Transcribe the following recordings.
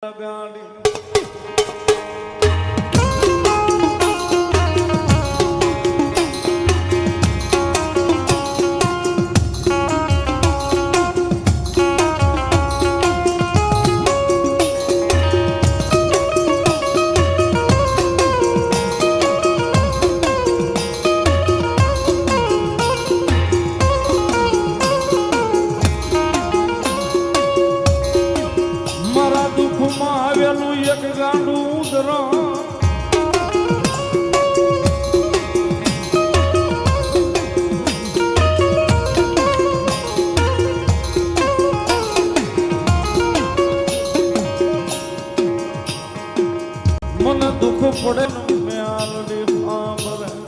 ગાડી આવેલું એક ગાંડું ઉદરણ મને દુઃખ પડે મેં આલડી સાંભળે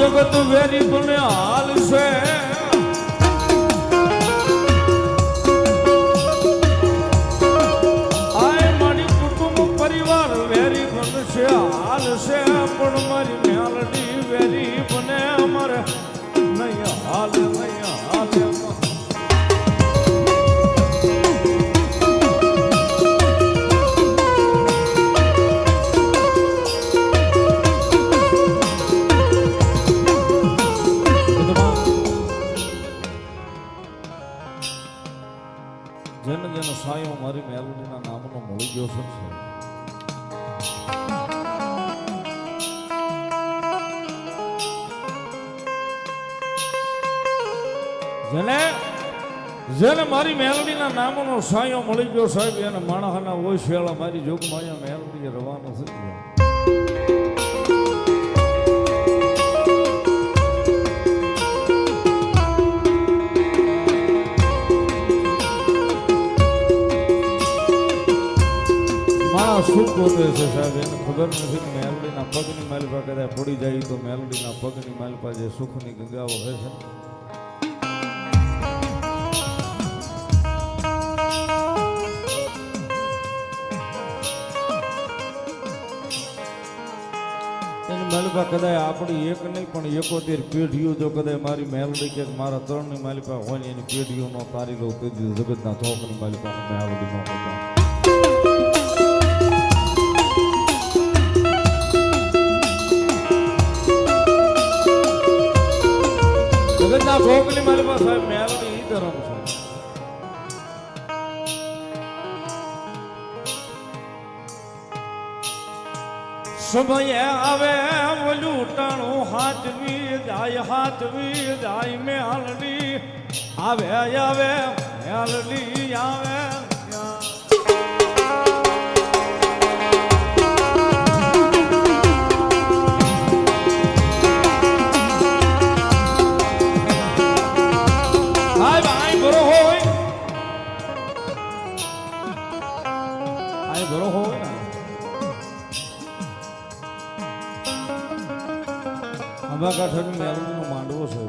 જગત વેરી બને હાલ છે આય મારી કુટુંબ પરિવાર વેરી બનશે હાલ છે પણ મારી મેલડી વેરી બને અમારે નહીં હાલ નહીં હાલ જેને જેનો સાયો મારી મેલડીના નામનો મળી ગયો છે જેને મારી મેલડીના નામનો સાયો મળી ગયો સાહેબ એને માણસના હોય શેળા મારી જોગમાં અહીંયા મેલડી રવાનો થઈ ગયો શું ગોતે છે સાહેબ એને ખબર નથી કે મેલડીના પગની માલિપા કદાચ પડી જાય તો મેલડીના પગની માલિપા જે સુખની ગંગાઓ હોય છે એની માલિપા કદાચ આપણી એક નહીં પણ 71 પેઢીઓ જો કદાચ મારી મેલડી કે મારા ત્રણની માલિપા હોય ને એની પેઢીઓ નો તારી લઉં તો જગતના ચોકની માલિપા મેલડી નો હતો જગતના ભોગની મારી પાસે મેલડી ઈ ધર્મ છે સમય આવે લૂંટાણું હાથવી જાય મેલડી આવે મેલડી આવે અંબાકાંઠાની મેલડીનો માંડવો છે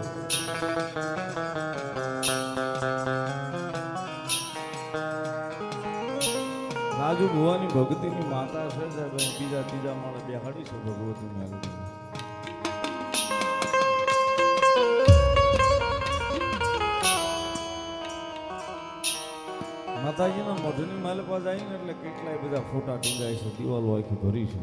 રાજુ ભુવાની ભક્તિની માતા છે સાહેબ ત્રીજા માળે બેહાડી છે ભગવતી મેલડી માતાજીના મોઢની માલિપા જાય ને એટલે કેટલાય બધા ફોટા ટીંગાય છે દિવાલો આખી ભરી છે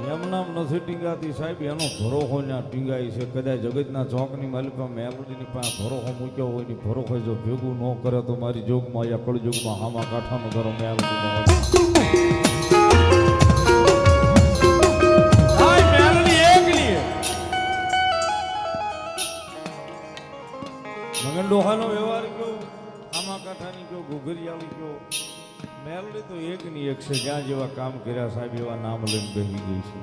એમ નામ નથી ટીંગાતી સાહેબ એનો ભરોહો ત્યાં ટીંગાય છે કદાચ જગતના ચોકની માલિકા મેલડીની પાસે ભરોહો મૂક્યો હોય ને ભરોહો જો ભેગું ન કરે તો મારી જોગમાં યા કળજોગમાં હામા કાંઠાનો ધરો મેલડીનો મગન ડોહાનો વ્યવહાર કયો આમા કાંઠાની કયો ઘોઘરિયાળી કયો મેલડી તો એક ની એક છે જ્યાં જેવા કામ કર્યા સાહેબ એવા નામ લઈને બેસી ગઈ છે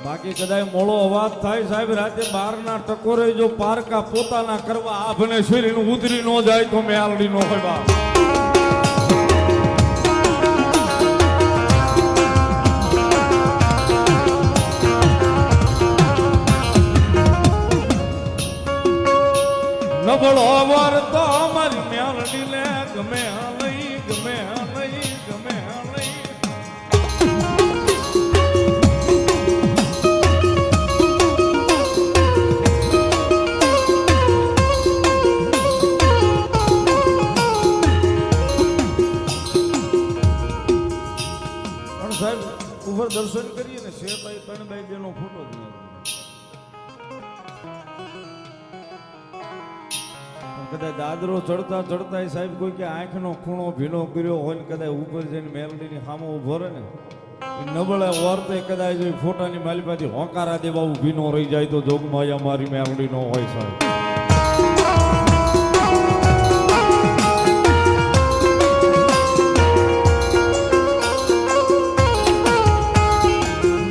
બાકી બાકી કદાચ મોળો અવાજ થાય સાહેબ રાતે 12 ના ટકોરે જો પારકા પોતાના કરવા આભને શરીરનું ઉતરી ન જાય તો મેલડી નો હોય બાપ નબળો વર તો અમારી મેલડી લે ગમે લઈ ગમે લઈ ગમે લઈ સાહેબ ઉપર દર્શન કરીએ ને શેરભાઈ 3 બાઈ 2 નો ફોટો જ નહીં કદાચ દાદરો ચડતા ચડતા સાહેબ કોઈ કે આંખનો ખૂણો ભીનો કર્યો હોય ને કદાચ ઉપર જઈને મેલડીની સામે ઉભો રહે ને નબળે વર્તે કદાચ ફોટાની માલિપાથી હોકારા દેવા ભીનો રહી જાય તો જોગમાં મારી મેલડી નો હોય સાહેબ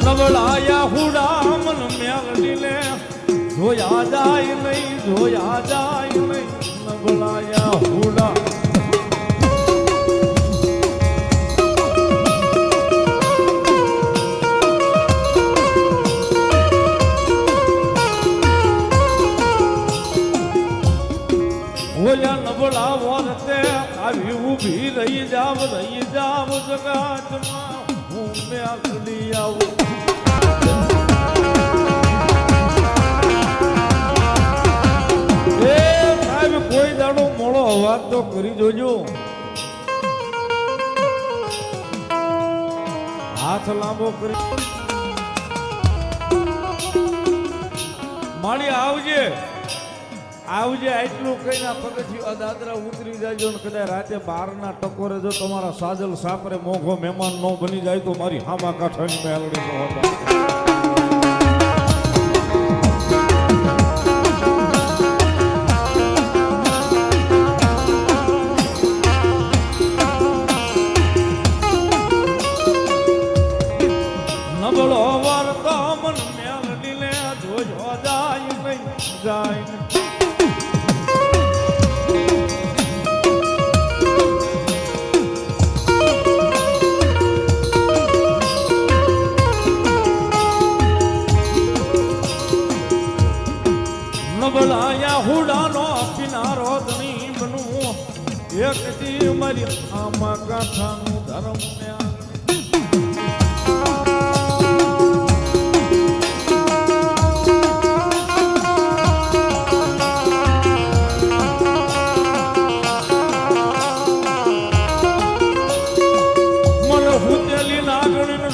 નબળાયા હુડા મન મેલડી લે જોયા જાય નહીં જોયા જાય નહીં નબળાયા હુડા હોયા નબળા વરતે આવી ઊભી રહી જાવ જગાતમાં હું મેલડી આવું કોઈ દાડો મોળો અવાજ તો કરી જોજો હાથ લાંબો કરી માળી આવજે આવજે આટલું કઈ પગથિયું દાદરા ઉતરી જાયજો ને કદાચ રાતે 12 ના ટકોરે જો તમારા સાજલ સાપરે મોઘો મહેમાન નો બની જાય તો મારી હામા કાંઠાની મેલડી નો હતા નબળો વર્તો મન મેલડી લે જોજો જાય નહીં જાય નબળાયા હુડાનો કિનારો ધણી બનું એક દી મારી આમાં કાંઠાનું ધર્મ ને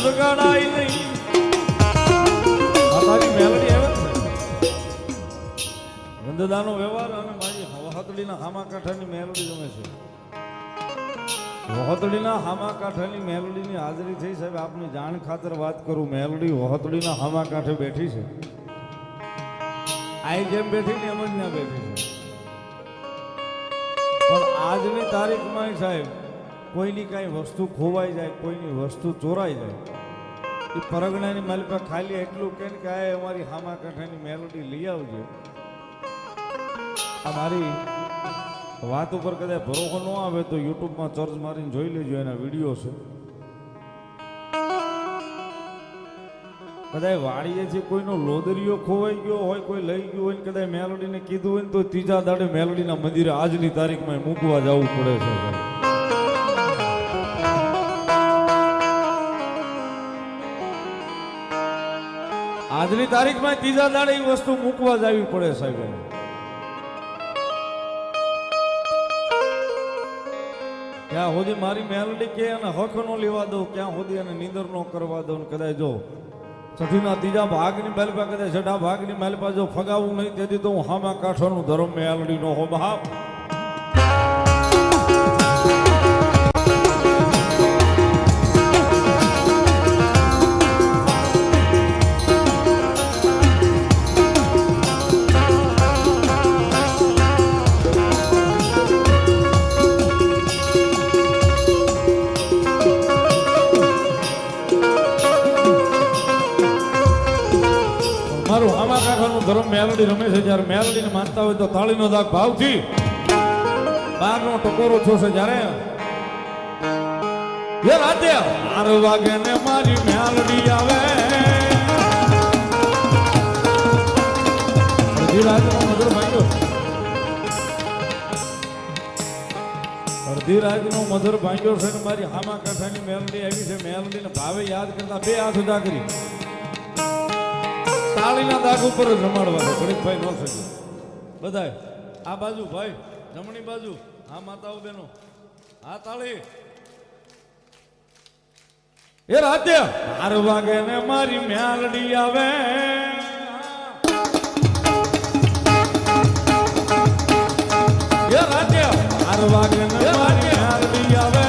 જગાડાય નહીં મારી મેલડી આવે ગંદદાનો વ્યવહાર અને મારી વહતડીના હામા કાંઠાની મેલડી ગમે છે વહતડીના હામા કાંઠાની મેલડીની હાજરી થઈ સાહેબ આપની જાણ ખાતર વાત કરું મેલડી વહતડીના હામા કાંઠે બેઠી છે આઈ જેમ બેઠી ને એમ જ ના બેઠી છે પણ આજની તારીખમાં સાહેબ કોઈની કાંઈ વસ્તુ ખોવાઈ જાય કોઈની વસ્તુ ચોરાઈ જાય એ પરગણાની માલિકા ખાલી એટલું કે આ અમારી હામા કાંઠાની મેલોડી લઈ આવજો આ મારી વાત ઉપર કદાચ ભરોસો ન આવે તો યુટ્યુબમાં સર્ચ મારીને જોઈ લેજો એના વિડીયો છે કદાચ વાડીએથી કોઈનો લોદરીઓ ખોવાઈ ગયો હોય કોઈ લઈ ગયો હોય કદાચ મેલોડીને કીધું હોય ને તો ત્રીજા દાડે મેલોડીના મંદિરે આજની તારીખમાં મૂકવા જવું પડે છે આજની તારીખમાં ત્રીજા દાડે એ વસ્તુ મૂકવા જવી પડે સાહેબ ક્યાં સુધી મારી મેલડી કે અને હક નો લેવા દઉં ક્યાં સુધી એને નીંદર નો કરવા દઉં કદાચ જો સઠીના ત્રીજા ભાગની મેલપા કદાચ છઠ્ઠા ભાગની મેલપા જો ફગાવું નહીં તેથી તો હું હામા કાંઠાનું ધર્મ મેલડી નો હો બાપ મેલડી રમે છે જ્યારે મેલડીને માનતા હોય તો તાળીનો દાગ ભાવથી બારનો ટકોરો છોશે જ્યારે એ રાતે 12 વાગે ને મારી મેલડી આવે અડધી રાતનો મધુર ભાંગ્યો અડધી રાતનો મધુર ભાંગ્યો છે ને મારી હામા કાંઠાની મેલડી આવી છે મેલડીને ભાવે યાદ કરતા બે હાથ ઉદા કરી તાળીના દાગ ઉપર જ રમાડવા છે ગણિતભાઈ નો શકે બધાય આ બાજુ ભાઈ જમણી બાજુ આ માતાઓ બેનો આ તાળી એ રાતે 12 વાગે ને મારી મેલડી આવે એ રાતે 12 વાગે ને મારી મેલડી આવે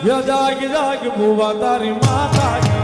જાગ જાગ ભુવા તારી માતા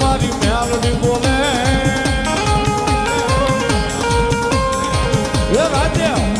મારી મેલડી બોલે એ રાજા